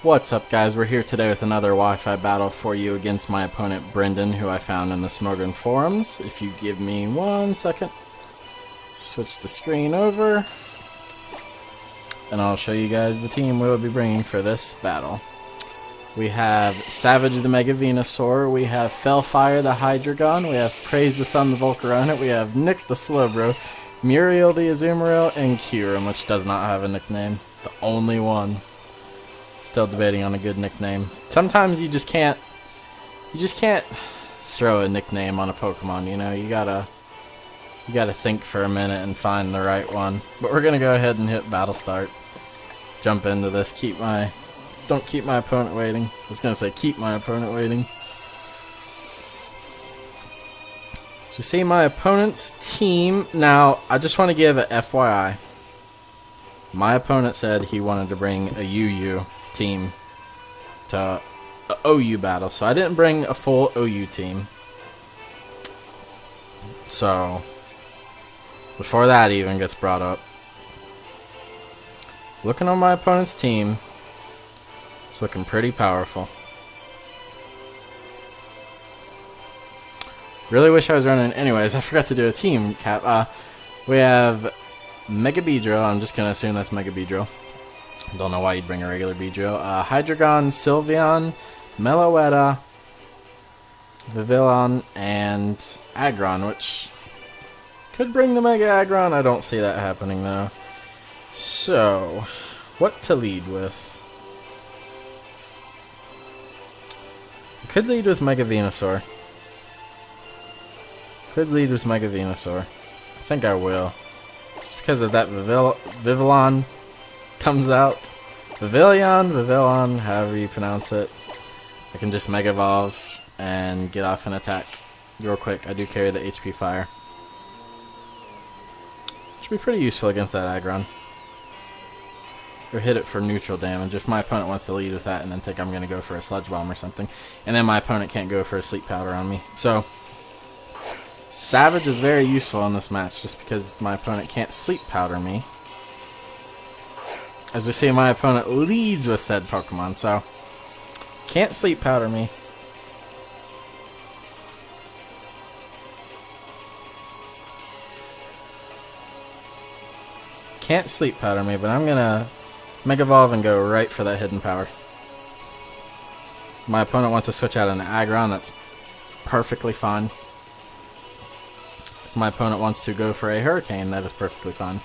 What's up, guys? We're here today with another Wi-Fi battle for you against my opponent Brendan, who I found in the Snorgan forums. If you give me 1 second, switch the screen over, and I'll show you guys the team we'll be bringing for this battle. We have Savage the Mega Venusaur, we have Fellfire the Hydreigon, we have Praise the Sun the Volcarona, we have Nick the Slowbro, Muriel the Azumarill, and Kyurem, which does not have a nickname. The only one. Still debating on a good nickname. Sometimes you just can't throw a nickname on a Pokemon, you know, you gotta think for a minute and find the right one. But we're gonna go ahead and hit battle start. Jump into this, don't keep my opponent waiting. I was gonna say keep my opponent waiting. So you see my opponent's team. Now, I just want to give a FYI. My opponent said he wanted to bring a UU team to a OU battle, so I didn't bring a full OU team. So before that even gets brought up, looking on my opponent's team, it's looking pretty powerful. Really wish I was running. Anyways, I forgot to do a team cap. We have Mega Beedrill. I'm just gonna assume that's Mega Beedrill. Don't know why you'd bring a regular Beedrill. Hydreigon, Sylveon, Meloetta, Vivillon, and Aggron, which could bring the Mega Aggron. I don't see that happening though. So, what to lead with? Could lead with Mega Venusaur. I think I will. Just because of that Vivillon comes out. Vivillon, however you pronounce it. I can just Mega Evolve and get off an attack real quick. I do carry the HP Fire. Should be pretty useful against that Aggron. Or hit it for neutral damage if my opponent wants to lead with that and then think I'm going to go for a Sludge Bomb or something. And then my opponent can't go for a Sleep Powder on me. So, Savage is very useful in this match just because my opponent can't Sleep Powder me. As we see, my opponent leads with said Pokemon, so can't Sleep Powder me. Can't Sleep Powder me, but I'm gonna Mega Evolve and go right for that hidden power. My opponent wants to switch out an Aggron, that's perfectly fine. If my opponent wants to go for a Hurricane, that is perfectly fine.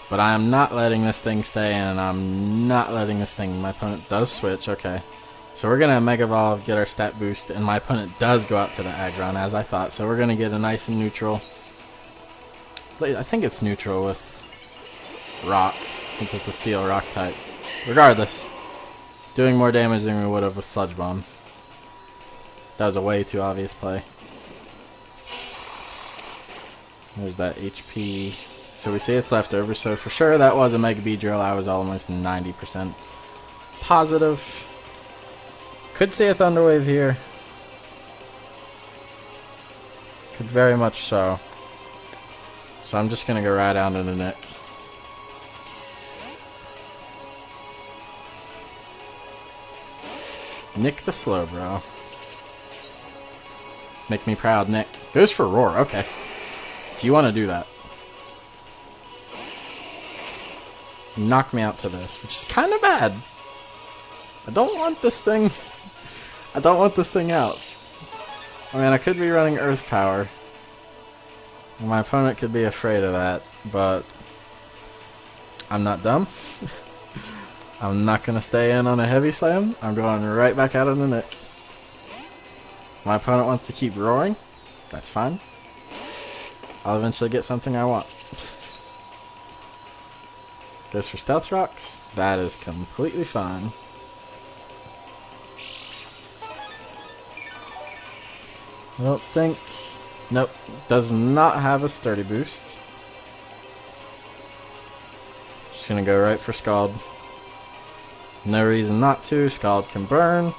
But I am not letting this thing stay, and I'm not letting this thing. My opponent does switch, okay. So we're going to Mega Evolve, get our stat boost, and my opponent does go out to the Aggron, as I thought. So we're going to get a nice and neutral. I think it's neutral with Rock, since it's a Steel Rock type. Regardless, doing more damage than we would have with Sludge Bomb. That was a way too obvious play. There's that HP. So we see it's left over, so for sure that was a Mega Beedrill. I was almost 90% positive. Could see a Thunder Wave here. Could very much so. So I'm just going to go right down to the Nick. Nick the Slowbro. Make me proud, Nick. Goes for Roar, okay. If you want to do that. Knock me out to this, which is kind of bad. I don't want this thing. I don't want this thing out. I mean, I could be running Earth Power. My opponent could be afraid of that, but I'm not dumb. I'm not going to stay in on a Heavy Slam. I'm going right back out of the Nick. My opponent wants to keep roaring. That's fine. I'll eventually get something I want. Goes for Stealth Rocks. That is completely fine. I don't think... Nope. Does not have a Sturdy Boost. Just gonna go right for Scald. No reason not to. Scald can burn.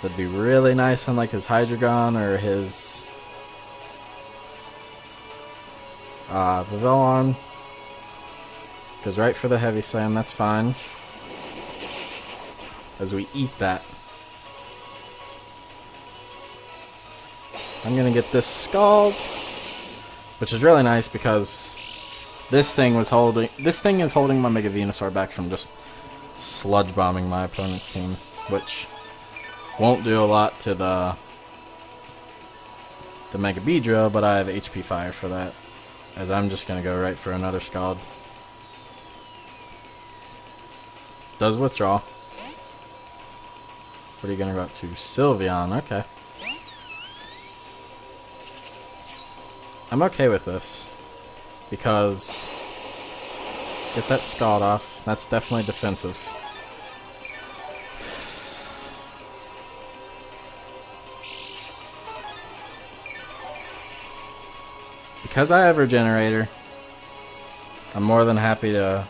That'd be really nice on like his Hydreigon or his Vivillon. Goes right for the Heavy Slam, that's fine. as we eat that. I'm gonna get this Scald, which is really nice because this thing is holding my Mega Venusaur back from just sludge bombing my opponent's team, which won't do a lot to the Mega Beedrill, but I have HP Fire for that, as I'm just gonna go right for another Scald. Does withdraw. What are you gonna go up to? Sylveon, okay. I'm okay with this, because get that Scald off. That's definitely defensive. Because I have Regenerator, I'm more than happy to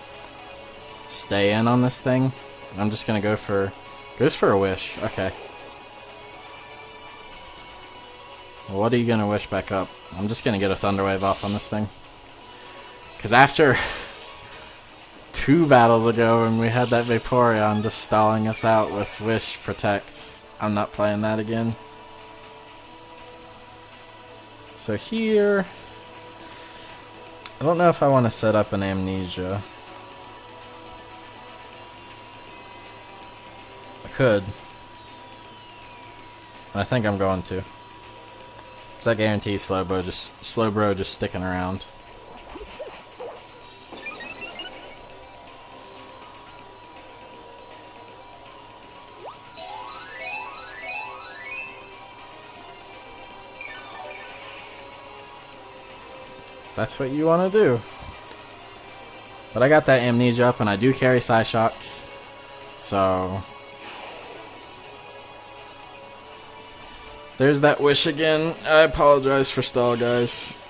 stay in on this thing. I'm just gonna goes for a Wish. Okay. Well, what are you gonna wish back up? I'm just gonna get a Thunder Wave off on this thing. Because after 2 battles ago when we had that Vaporeon just stalling us out with Wish Protect, I'm not playing that again. So here, I don't know if I want to set up an Amnesia. I could. And I think I'm going to. Because I guarantee Slowbro just sticking around. If that's what you want to do. But I got that Amnesia up, and I do carry Psyshock. So there's that Wish again. I apologize for stall, guys.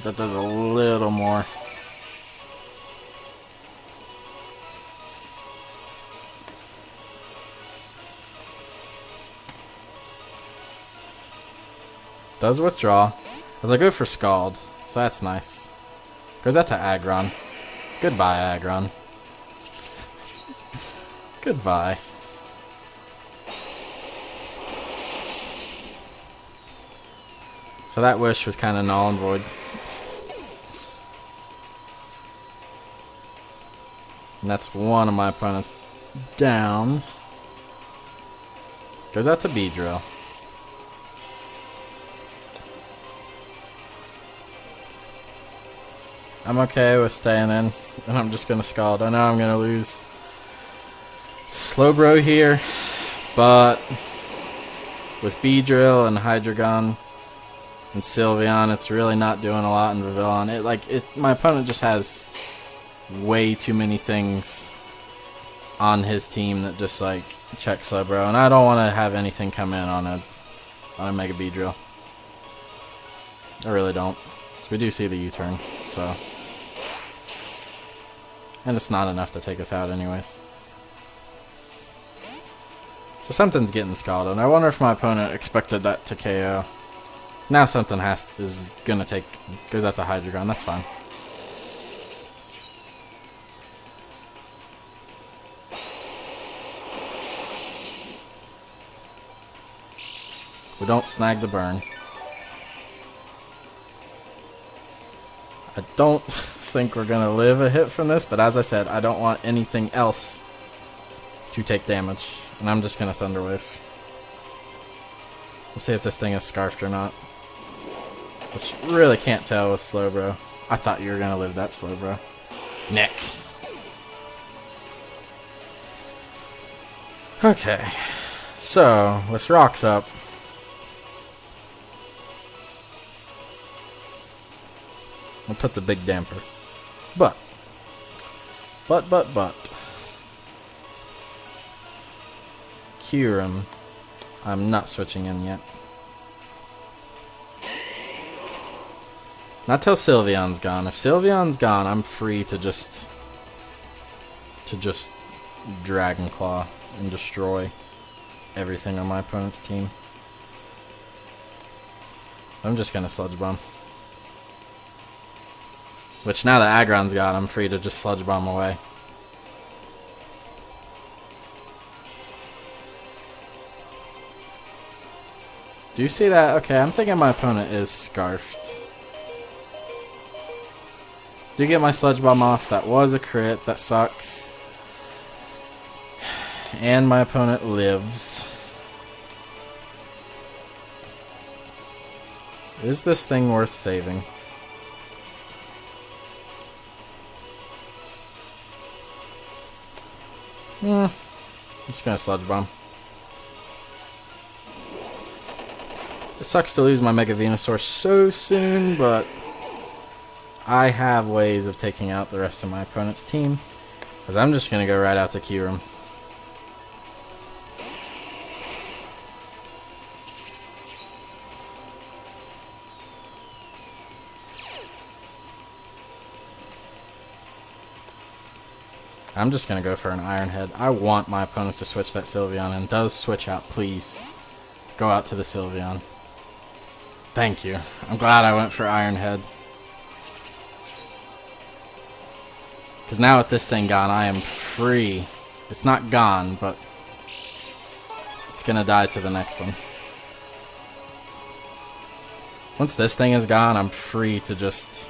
That does a little more. Does withdraw. As I go for Scald. So that's nice. Goes out to Aggron. Goodbye, Aggron. Goodbye. So that Wish was kind of null and void. And that's one of my opponents down. Goes out to Beedrill. I'm okay with staying in, and I'm just gonna Scald. I know I'm gonna lose Slowbro here, but with Beedrill and Hydreigon and Sylveon, it's really not doing a lot in Vivillon. My opponent just has way too many things on his team that just check Slowbro, and I don't want to have anything come in on a Mega Beedrill. I really don't. We do see the U-turn, so. And it's not enough to take us out anyways. So something's getting Scalded, and I wonder if my opponent expected that to KO. Now something is gonna goes out to Hydreigon, that's fine. We don't snag the burn. I don't think we're gonna live a hit from this, but as I said, I don't want anything else to take damage, and I'm just gonna Thunder Wave. We'll see if this thing is scarfed or not, which really can't tell with Slowbro. I thought you were gonna live that, Slowbro. Nick. Okay, so with rocks up, it puts a big damper. But. Kyurem. I'm not switching in yet. Not till Sylveon's gone. If Sylveon's gone, I'm free to just Dragon Claw and destroy everything on my opponent's team. I'm just gonna Sludge Bomb. Which now that Aggron's gone, I'm free to just Sludge Bomb away. Do you see that? Okay, I'm thinking my opponent is scarfed. Do get my Sludge Bomb off. That was a crit. That sucks. And my opponent lives. Is this thing worth saving? I'm just gonna Sludge Bomb. It sucks to lose my Mega Venusaur so soon, but I have ways of taking out the rest of my opponent's team. Because I'm just gonna go right out to Kyurem. I'm just gonna go for an Iron Head. I want my opponent to switch that Sylveon, and does switch out, please. Go out to the Sylveon. Thank you. I'm glad I went for Iron Head. Because now with this thing gone, I am free. It's not gone, but it's gonna die to the next one. Once this thing is gone, I'm free to just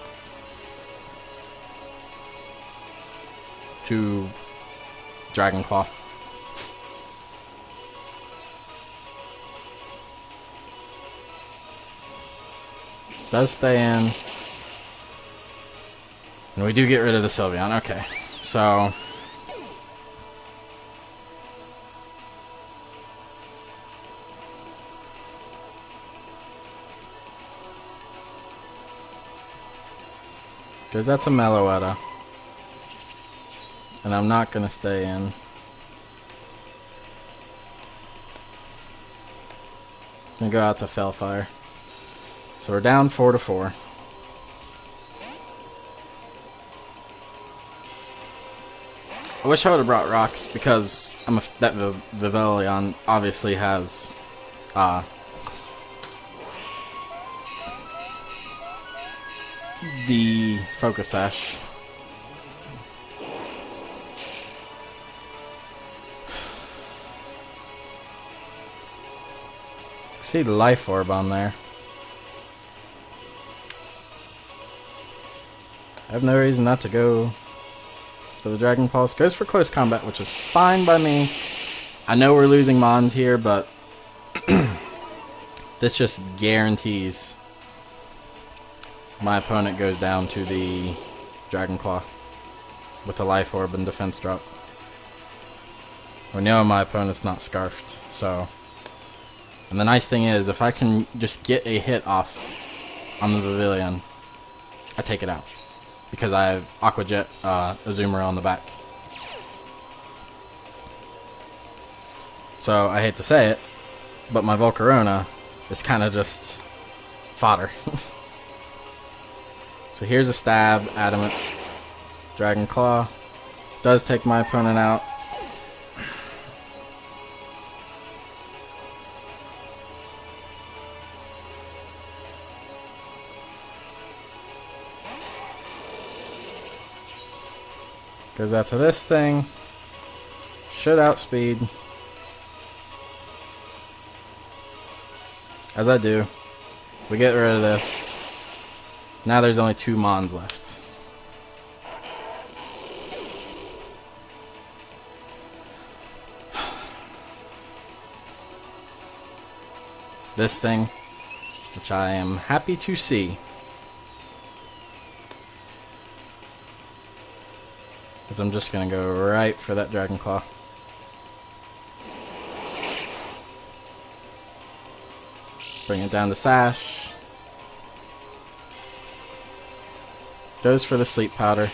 Dragon Claw. Does stay in. And we do get rid of the Sylveon. Okay. So goes out to Meloetta. And I'm not gonna stay in. Gonna go out to Fellfire. So we're down 4-4. I wish I would have brought rocks because that Vivillon obviously has the Focus Sash. See the Life Orb on there. I have no reason not to go for the Dragon Pulse. Goes for close combat, which is fine by me. I know we're losing Mons here, but this just guarantees my opponent goes down to the Dragon Claw with the Life Orb and Defense Drop. We know my opponent's not scarfed, so. And the nice thing is, if I can just get a hit off on the Pavilion, I take it out. Because I have Aqua Jet Azumarill on the back. So, I hate to say it, but my Volcarona is kind of just fodder. So here's a stab, Adamant. Dragon Claw. Does take my opponent out. Goes out to this thing. Should outspeed. As I do. We get rid of this. Now there's only 2 Mons left. This thing, which I am happy to see. Because I'm just going to go right for that Dragon Claw. Bring it down to Sash. Goes for the Sleep Powder.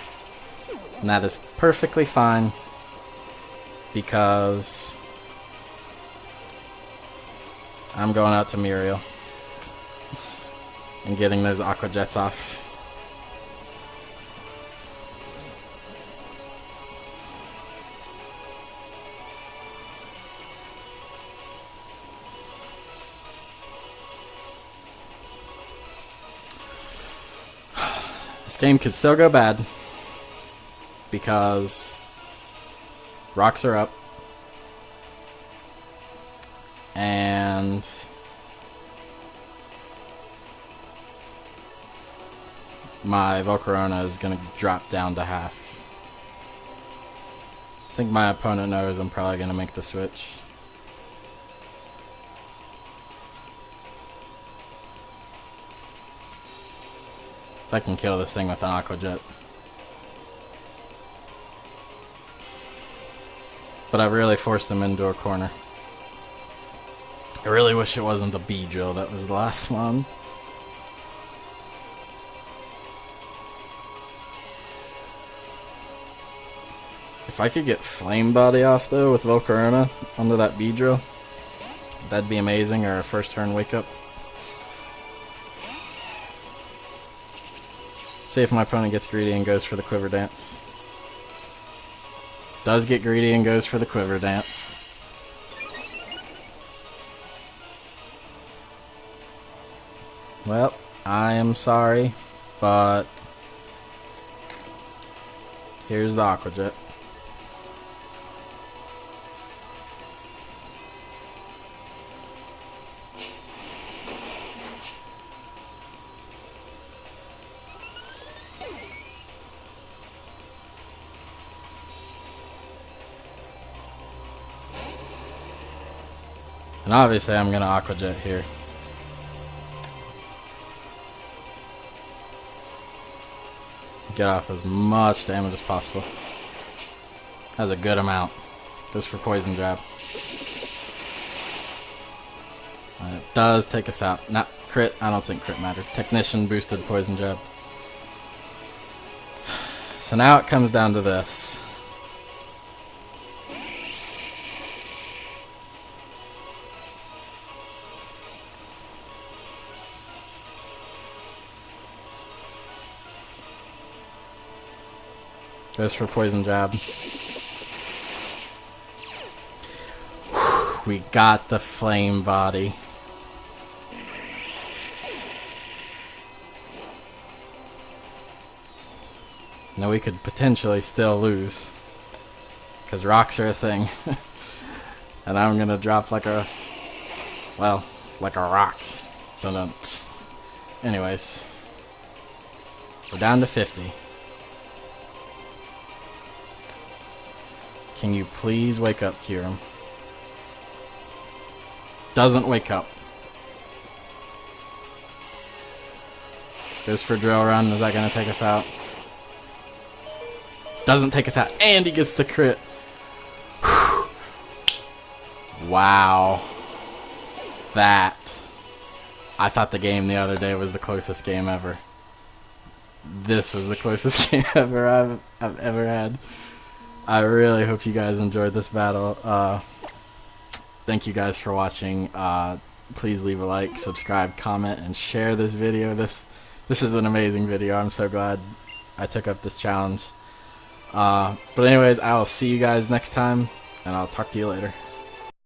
And that is perfectly fine. Because I'm going out to Muriel. And getting those Aqua Jets off. This game could still go bad because rocks are up and my Volcarona is going to drop down to half. I think my opponent knows I'm probably going to make the switch. If I can kill this thing with an Aqua Jet. But I've really forced him into a corner. I really wish it wasn't the B drill that was the last one. If I could get Flame Body off though with Volcarona onto that B drill, that'd be amazing, or a first turn wake up. See if my opponent gets greedy and goes for the Quiver Dance. Does get greedy and goes for the Quiver Dance. Well, I am sorry, but here's the Aqua Jet. And obviously I'm going to Aqua Jet here. Get off as much damage as possible. Has a good amount. Goes for Poison Jab. It does take us out. Not crit. I don't think crit mattered. Technician boosted Poison Jab. So now it comes down to this. Goes for Poison Jab. We got the Flame Body. Now we could potentially still lose, because rocks are a thing. And I'm gonna drop like a, well, like a rock. Dun-dun. Anyways, we're down to 50. Can you please wake up, Kyurem? Doesn't wake up. Goes for Drill Run. Is that going to take us out? Doesn't take us out. And he gets the crit. Wow. That. I thought the game the other day was the closest game ever. This was the closest game ever I've ever had. I really hope you guys enjoyed this battle. Thank you guys for watching. Please leave a like, subscribe, comment, and share this video. This is an amazing video. I'm so glad I took up this challenge. But anyways, I will see you guys next time, and I'll talk to you later.